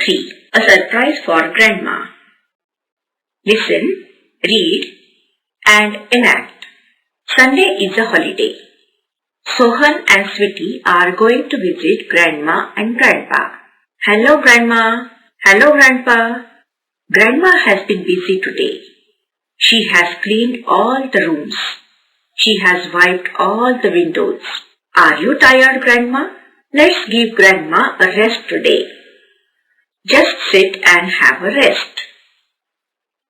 3. A surprise for Grandma. Listen, read and enact. Sunday is a holiday. Sohan and Sweetie are going to visit Grandma and Grandpa. Hello Grandma. Hello Grandpa. Grandma has been busy today. She has cleaned all the rooms. She has wiped all the windows. Are you tired, Grandma? Let's give Grandma a rest today. Just sit and have a rest.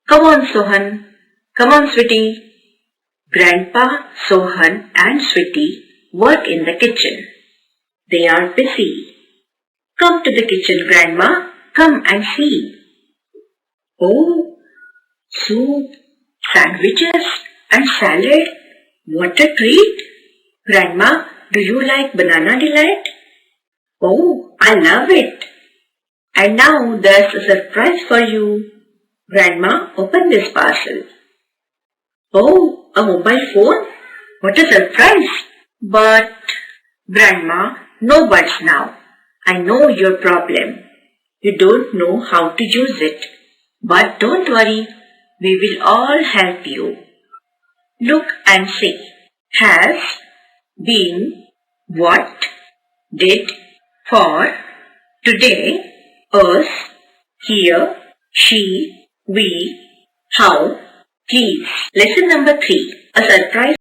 Come on, Sohan. Come on, Sweetie. Grandpa, Sohan and Sweetie work in the kitchen. They are busy. Come to the kitchen, Grandma. Come and see. Oh, soup, sandwiches and salad. What a treat! Grandma, do you like Banana Delight? Oh, I love it. And now there's a surprise for you. Grandma, open this parcel. Oh, a mobile phone? What a surprise! But, Grandma, no buts now. I know your problem. You don't know how to use it. But don't worry, we will all help you. Look and say, has, been, what, did, for, today, us, here, she, we, how, please. Lesson number 3. A surprise